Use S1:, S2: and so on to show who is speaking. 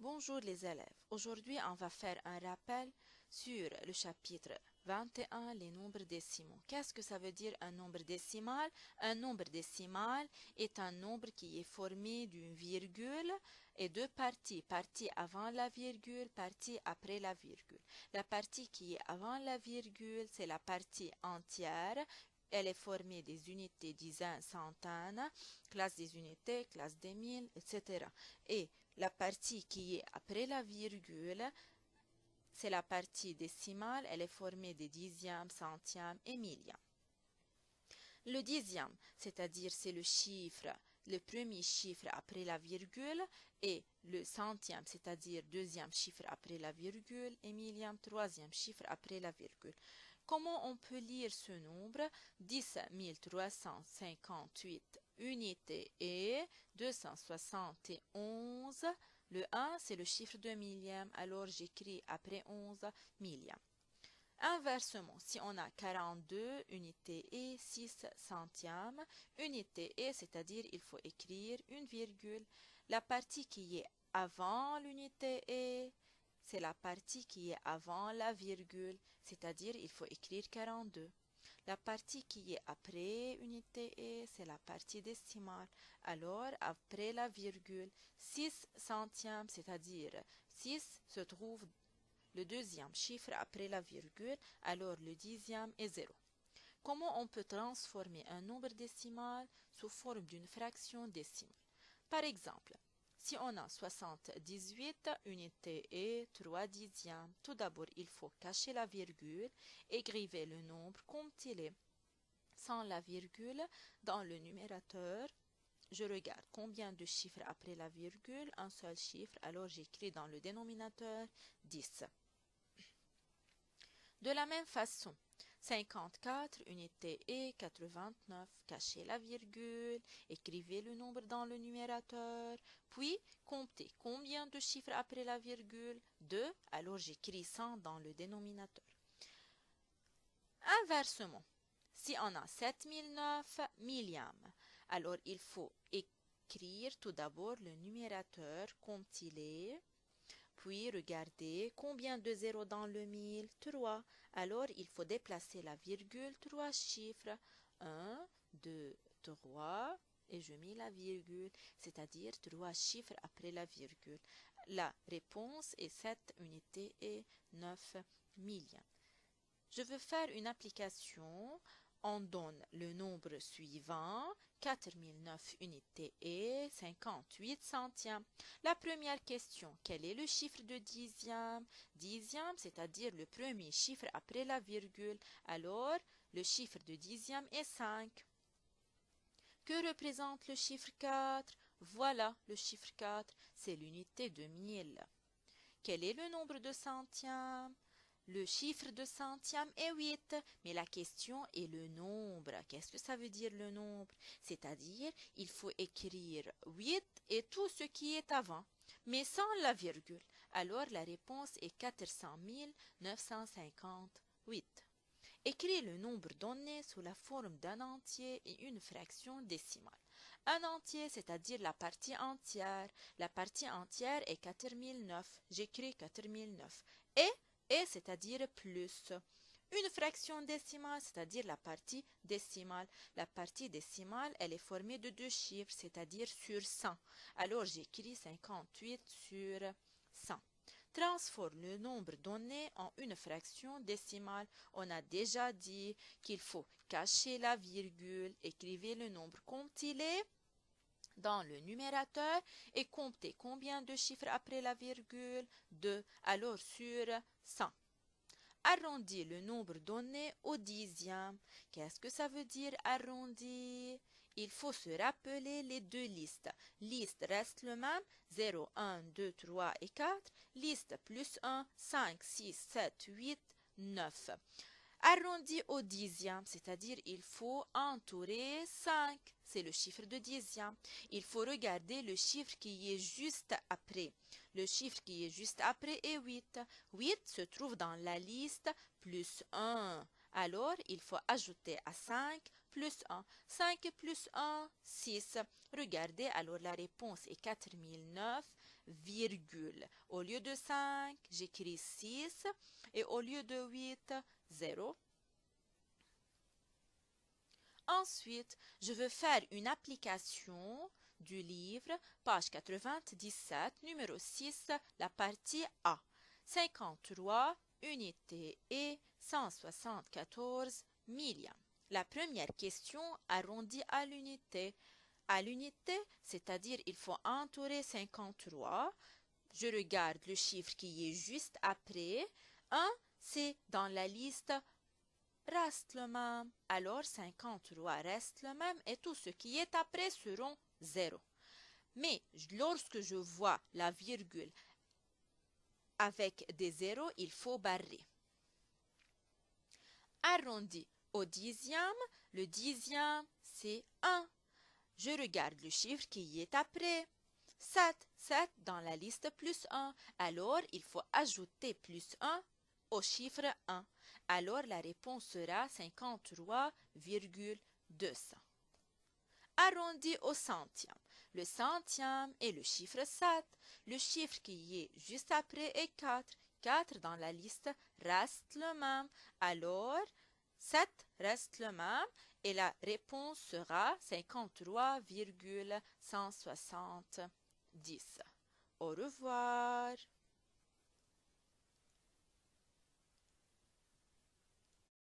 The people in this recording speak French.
S1: Bonjour les élèves. Aujourd'hui, on va faire un rappel sur le chapitre 21, les nombres décimaux. Qu'est-ce que ça veut dire un nombre décimal? Un nombre décimal est un nombre qui est formé d'une virgule et deux parties. Partie avant la virgule, partie après la virgule. La partie qui est avant la virgule, c'est la partie entière. Elle est formée des unités, dizaines, centaines, classe des unités, classe des mille, etc. Et la partie qui est après la virgule, c'est la partie décimale. Elle est formée des dixièmes, centièmes et millièmes. Le dixième, c'est-à-dire c'est le chiffre, le premier chiffre après la virgule, et le centième, c'est-à-dire deuxième chiffre après la virgule, et millième, troisième chiffre après la virgule. Comment on peut lire ce nombre? 10 358 unités et 271. Le 1, c'est le chiffre de millième, alors j'écris après 11 millième. Inversement, si on a 42 unités et 6 centièmes, unité et, c'est-à-dire il faut écrire une virgule. La partie qui est avant l'unité et, c'est la partie qui est avant la virgule, c'est-à-dire il faut écrire 42. La partie qui est après unité et, c'est la partie décimale. Alors, après la virgule, 6 centièmes, c'est-à-dire 6 se trouve le deuxième chiffre après la virgule, alors le dixième est 0. Comment on peut transformer un nombre décimal sous forme d'une fraction décimale? Par exemple, si on a 78 unités et 3 dixièmes, tout d'abord il faut cacher la virgule, écrire le nombre comme il est sans la virgule dans le numérateur. Je regarde combien de chiffres après la virgule, un seul chiffre, alors j'écris dans le dénominateur 10. De la même façon, 54 unités et 89, cachez la virgule, écrivez le nombre dans le numérateur, puis comptez combien de chiffres après la virgule, 2, alors j'écris 100 dans le dénominateur. Inversement, si on a 7009 millièmes, alors il faut écrire tout d'abord le numérateur comme il est, puis regardez combien de zéros dans le 1000, 3. Alors il faut déplacer la virgule, 3 chiffres, 1, 2, 3, et je mets la virgule, c'est-à-dire 3 chiffres après la virgule. La réponse est 7 unités et 9 millièmes. Je veux faire une application. On donne le nombre suivant, 4009 unités et 58 centièmes. La première question, quel est le chiffre de dixième? Dixième, c'est-à-dire le premier chiffre après la virgule. Alors, le chiffre de dixième est 5. Que représente le chiffre 4? Voilà le chiffre 4, c'est l'unité de 1000. Quel est le nombre de centièmes? Le chiffre de centième est 8, mais la question est le nombre. Qu'est-ce que ça veut dire le nombre? C'est-à-dire, il faut écrire 8 et tout ce qui est avant, mais sans la virgule. Alors, la réponse est 400 958. Écris le nombre donné sous la forme d'un entier et une fraction décimale. Un entier, c'est-à-dire la partie entière. La partie entière est 4009. J'écris 4009. Et c'est-à-dire plus. Une fraction décimale, c'est-à-dire la partie décimale. La partie décimale, elle est formée de deux chiffres, c'est-à-dire sur 100. Alors j'écris 58 sur 100. Transforme le nombre donné en une fraction décimale. On a déjà dit qu'il faut cacher la virgule, écrivez le nombre comme il est dans le numérateur et comptez combien de chiffres après la virgule, 2, alors sur 100. Arrondis le nombre donné au dixième. Qu'est-ce que ça veut dire arrondir? Il faut se rappeler les deux listes. Liste reste le même, 0, 1, 2, 3 et 4. Liste plus 1, 5, 6, 7, 8, 9. Arrondi au dixième, c'est-à-dire il faut entourer 5. C'est le chiffre de dixième. Il faut regarder le chiffre qui est juste après. Le chiffre qui est juste après est 8. 8 se trouve dans la liste plus 1. Alors, il faut ajouter à 5 plus 1. 5 plus 1, 6. Regardez, alors la réponse est 4009, virgule. Au lieu de 5, j'écris 6 et au lieu de 8, 0. Ensuite, je veux faire une application du livre, page 97, numéro 6, la partie A. 53 unités et 174 millièmes. La première question arrondie à l'unité. À l'unité, c'est-à-dire il faut entourer 53. Je regarde le chiffre qui est juste après. 1, c'est dans la liste reste le même. Alors 53 reste le même et tout ce qui est après seront 0. Mais lorsque je vois la virgule avec des zéros, il faut barrer. Arrondi au dixième, le dixième c'est 1. Je regarde le chiffre qui est après. 7, 7 dans la liste plus 1. Alors il faut ajouter plus 1 au chiffre 1. Alors la réponse sera 53,200. Arrondi au centième. Le centième est le chiffre 7. Le chiffre qui est juste après est 4. 4 dans la liste reste le même. Alors 7 reste le même et la réponse sera 53,170. Au revoir.